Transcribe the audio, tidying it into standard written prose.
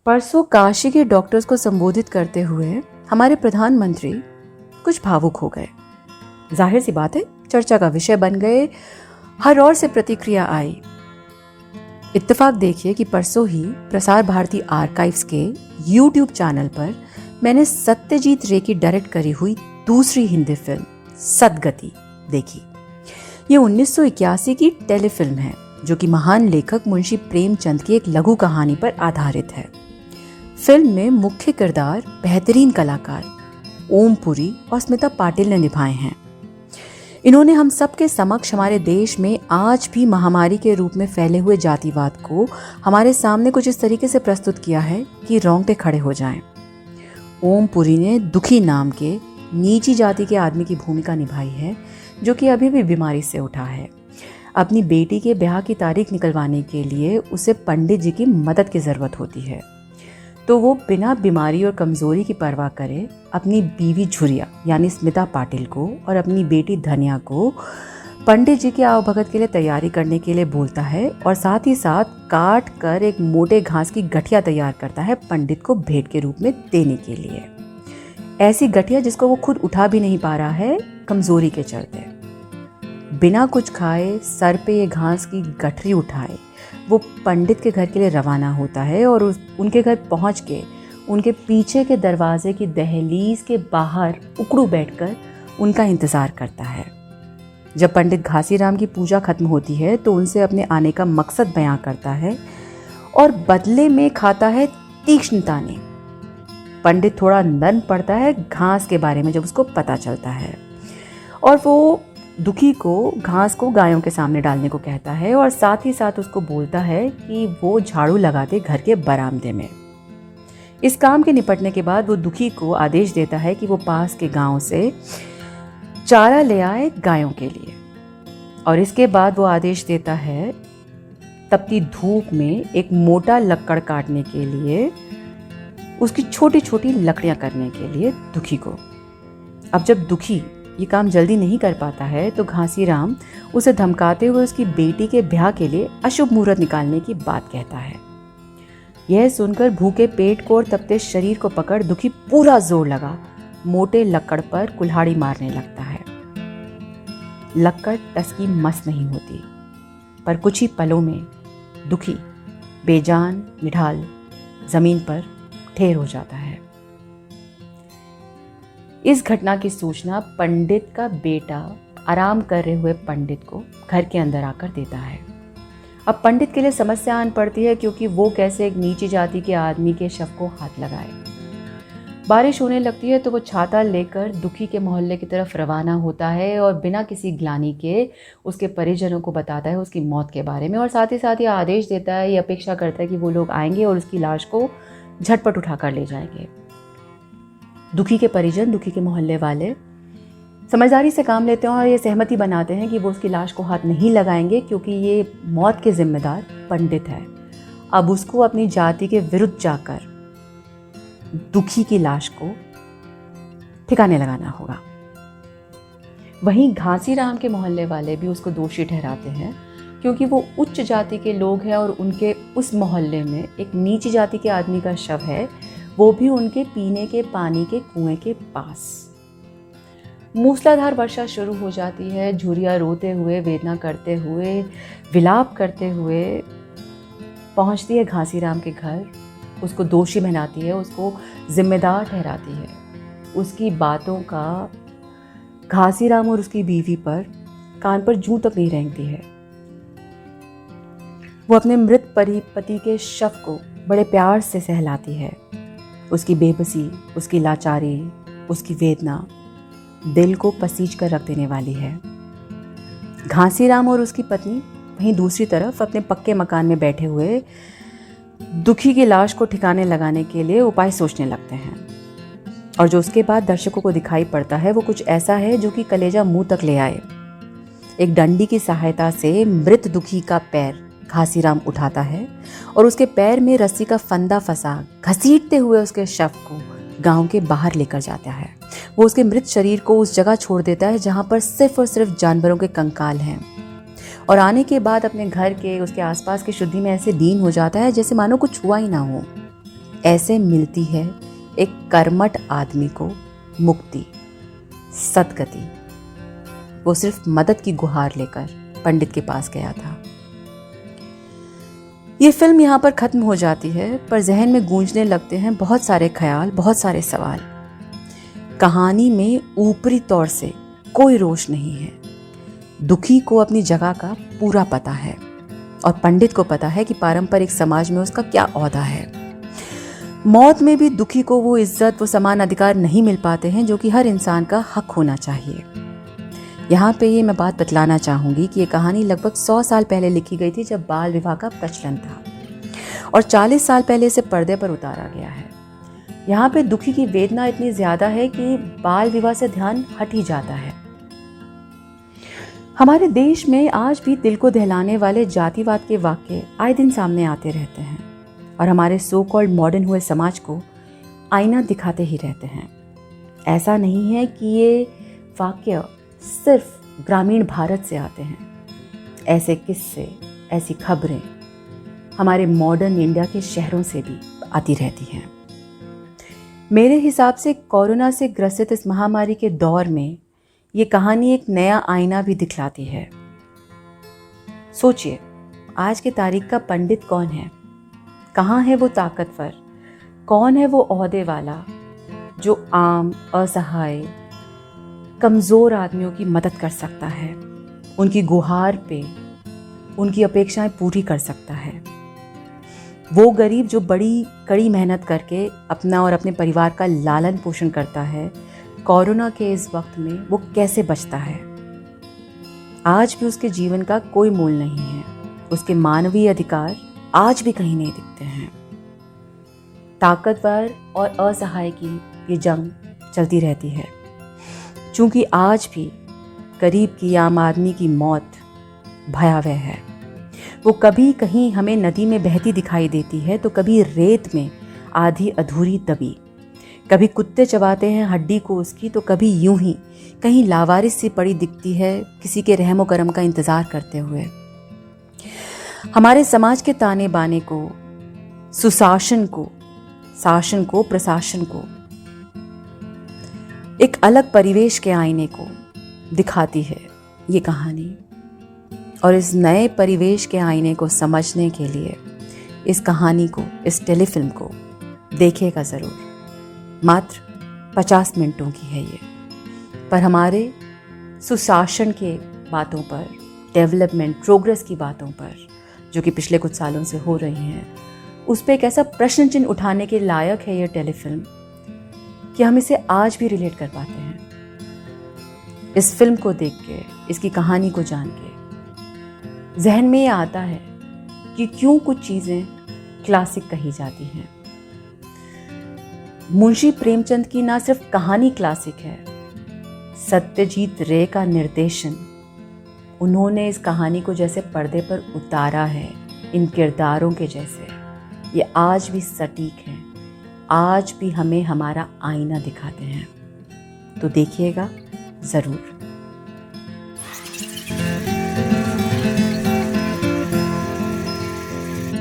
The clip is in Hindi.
परसों काशी के डॉक्टर्स को संबोधित करते हुए हमारे प्रधानमंत्री कुछ भावुक हो गए। जाहिर सी बात है, चर्चा का विषय बन गए। हर ओर से प्रतिक्रिया आई। इत्तेफाक देखिए कि परसों ही प्रसार भारती आर्काइव्स के YouTube चैनल पर मैंने सत्यजीत रे की डायरेक्ट करी हुई दूसरी हिंदी फिल्म सदगति देखी। ये 1981 की टेलीफिल्म है जो कि महान लेखक मुंशी प्रेमचंद की एक लघु कहानी पर आधारित है। फिल्म में मुख्य किरदार बेहतरीन कलाकार ओम पुरी और स्मिता पाटिल ने निभाए हैं। इन्होंने हम सबके समक्ष हमारे देश में आज भी महामारी के रूप में फैले हुए जातिवाद को हमारे सामने कुछ इस तरीके से प्रस्तुत किया है कि रोंगटे खड़े हो जाएं। ओम पुरी ने दुखी नाम के नीची जाति के आदमी की भूमिका निभाई है जो कि अभी भी बीमारी से उठा है। अपनी बेटी के ब्याह की तारीख निकलवाने के लिए उसे पंडित जी की मदद की ज़रूरत होती है, तो वो बिना बीमारी और कमज़ोरी की परवाह करे अपनी बीवी झुरिया यानी स्मिता पाटिल को और अपनी बेटी धनिया को पंडित जी के आवभगत के लिए तैयारी करने के लिए बोलता है और साथ ही साथ काट कर एक मोटे घास की गठिया तैयार करता है पंडित को भेंट के रूप में देने के लिए। ऐसी गठिया जिसको वो खुद उठा भी नहीं पा रहा है कमज़ोरी के चलते। बिना कुछ खाए सर पे ये घास की गठरी उठाए वो पंडित के घर के लिए रवाना होता है और उनके घर पहुंच के उनके पीछे के दरवाजे की दहलीज के बाहर उकड़ू बैठकर उनका इंतज़ार करता है। जब पंडित घासीराम की पूजा खत्म होती है तो उनसे अपने आने का मकसद बयां करता है और बदले में खाता है तीक्ष्ण ताने। पंडित थोड़ा नर्म पड़ता है घास के बारे में जब उसको पता चलता है और वो दुखी को घास को गायों के सामने डालने को कहता है और साथ ही साथ उसको बोलता है कि वो झाड़ू लगा दे घर के बरामदे में। इस काम के निपटने के बाद वो दुखी को आदेश देता है कि वो पास के गांव से चारा ले आए गायों के लिए और इसके बाद वो आदेश देता है तपती धूप में एक मोटा लक्कड़ काटने के लिए उसकी छोटी छोटी लकड़ियां करने के लिए दुखी को। अब जब दुखी ये काम जल्दी नहीं कर पाता है तो घासीराम उसे धमकाते हुए उसकी बेटी के ब्याह के लिए अशुभ मुहूर्त निकालने की बात कहता है। यह सुनकर भूखे पेट को और तपते शरीर को पकड़ दुखी पूरा जोर लगा मोटे लक्कड़ पर कुल्हाड़ी मारने लगता है। लक्कड़ टसकी मस नहीं होती पर कुछ ही पलों में दुखी बेजान निढाल जमीन पर ढेर हो जाता है। इस घटना की सूचना पंडित का बेटा आराम कर रहे हुए पंडित को घर के अंदर आकर देता है। अब पंडित के लिए समस्या आन पड़ती है क्योंकि वो कैसे एक नीची जाति के आदमी के शव को हाथ लगाए। बारिश होने लगती है तो वो छाता लेकर दुखी के मोहल्ले की तरफ रवाना होता है और बिना किसी ग्लानि के उसके परिजनों को बताता है उसकी मौत के बारे में और साथ ही आदेश देता है, ये अपेक्षा करता है कि वो लोग आएंगे और उसकी लाश को झटपट उठाकर ले जाएंगे। दुखी के परिजन दुखी के मोहल्ले वाले समझदारी से काम लेते हैं और ये सहमति बनाते हैं कि वो उसकी लाश को हाथ नहीं लगाएंगे क्योंकि ये मौत के जिम्मेदार पंडित है। अब उसको अपनी जाति के विरुद्ध जाकर दुखी की लाश को ठिकाने लगाना होगा। वहीं घासीराम के मोहल्ले वाले भी उसको दोषी ठहराते हैं क्योंकि वो उच्च जाति के लोग हैं और उनके उस मोहल्ले में एक नीची जाति के आदमी का शव है, वो भी उनके पीने के पानी के कुएं के पास। मूसलाधार वर्षा शुरू हो जाती है। झुरिया रोते हुए वेदना करते हुए विलाप करते हुए पहुंचती है घासीराम के घर। उसको दोषी बनाती है, उसको जिम्मेदार ठहराती है। उसकी बातों का घासीराम और उसकी बीवी पर कान पर जूं तक नहीं रेंगती है। वो अपने मृत पति के शव को बड़े प्यार से सहलाती है। उसकी बेबसी, उसकी लाचारी, उसकी वेदना दिल को पसीज कर रख देने वाली है। घासीराम और उसकी पत्नी वहीं दूसरी तरफ अपने पक्के मकान में बैठे हुए दुखी की लाश को ठिकाने लगाने के लिए उपाय सोचने लगते हैं और जो उसके बाद दर्शकों को दिखाई पड़ता है वो कुछ ऐसा है जो कि कलेजा मुंह तक ले आए। एक डंडी की सहायता से मृत दुखी का पैर घासीराम उठाता है और उसके पैर में रस्सी का फंदा फंसा घसीटते हुए उसके शव को गांव के बाहर लेकर जाता है। वो उसके मृत शरीर को उस जगह छोड़ देता है जहां पर सिर्फ और सिर्फ जानवरों के कंकाल हैं और आने के बाद अपने घर के उसके आसपास की शुद्धि में ऐसे लीन हो जाता है जैसे मानो कुछ हुआ ही ना हो। ऐसे मिलती है एक कर्मठ आदमी को मुक्ति, सद्गति। वो सिर्फ मदद की गुहार लेकर पंडित के पास गया था। ये फिल्म यहाँ पर खत्म हो जाती है, पर जहन में गूंजने लगते हैं बहुत सारे ख्याल, बहुत सारे सवाल। कहानी में ऊपरी तौर से कोई रोष नहीं है। दुखी को अपनी जगह का पूरा पता है और पंडित को पता है कि पारंपरिक समाज में उसका क्या ओहदा है। मौत में भी दुखी को वो इज्जत, वो समान अधिकार नहीं मिल पाते हैं जो कि हर इंसान का हक होना चाहिए। यहाँ पे ये मैं बात बतलाना चाहूँगी कि ये कहानी लगभग 100 साल पहले लिखी गई थी, जब बाल विवाह का प्रचलन था, और 40 साल पहले इसे पर्दे पर उतारा गया है। यहाँ पे दुखी की वेदना इतनी ज़्यादा है कि बाल विवाह से ध्यान हट ही जाता है। हमारे देश में आज भी दिल को दहलाने वाले जातिवाद के वाक्य आए दिन सामने आते रहते हैं और हमारे सो कॉल्ड मॉडर्न हुए समाज को आईना दिखाते ही रहते हैं। ऐसा नहीं है कि ये वाक्य सिर्फ ग्रामीण भारत से आते हैं। ऐसे किस्से, ऐसी खबरें हमारे मॉडर्न इंडिया के शहरों से भी आती रहती हैं। मेरे हिसाब से कोरोना से ग्रसित इस महामारी के दौर में ये कहानी एक नया आईना भी दिखलाती है। सोचिए, आज की तारीख का पंडित कौन है? कहाँ है वो ताकतवर? कौन है वो ओहदे वाला जो आम, असहाय, कमज़ोर आदमियों की मदद कर सकता है, उनकी गुहार पे उनकी अपेक्षाएं पूरी कर सकता है? वो गरीब जो बड़ी कड़ी मेहनत करके अपना और अपने परिवार का लालन पोषण करता है, कोरोना के इस वक्त में वो कैसे बचता है? आज भी उसके जीवन का कोई मोल नहीं है। उसके मानवीय अधिकार आज भी कहीं नहीं दिखते हैं। ताकतवर और असहाय की ये जंग चलती रहती है, क्योंकि आज भी गरीब की, आम आदमी की मौत भयावह है। वो कभी कहीं हमें नदी में बहती दिखाई देती है, तो कभी रेत में आधी अधूरी दबी, कभी कुत्ते चबाते हैं हड्डी को उसकी, तो कभी यूं ही कहीं लावारिस सी पड़ी दिखती है किसी के रहमो करम का इंतजार करते हुए। हमारे समाज के ताने बाने को, सुशासन को, शासन को, प्रशासन को एक अलग परिवेश के आईने को दिखाती है ये कहानी। और इस नए परिवेश के आईने को समझने के लिए इस कहानी को, इस टेलीफिल्म को देखिएगा ज़रूर। मात्र 50 मिनटों की है ये, पर हमारे सुशासन के बातों पर, डेवलपमेंट, प्रोग्रेस की बातों पर, जो कि पिछले कुछ सालों से हो रही हैं, उस पर एक ऐसा प्रश्न चिन्ह उठाने के लायक है ये टेलीफिल्म कि हम इसे आज भी रिलेट कर पाते हैं। इस फिल्म को देख के, इसकी कहानी को जान के जहन में ये आता है कि क्यों कुछ चीज़ें क्लासिक कही जाती हैं। मुंशी प्रेमचंद की ना सिर्फ कहानी क्लासिक है, सत्यजीत रे का निर्देशन, उन्होंने इस कहानी को जैसे पर्दे पर उतारा है, इन किरदारों के जैसे, ये आज भी सटीक हैं, आज भी हमें हमारा आईना दिखाते हैं। तो देखिएगा ज़रूर।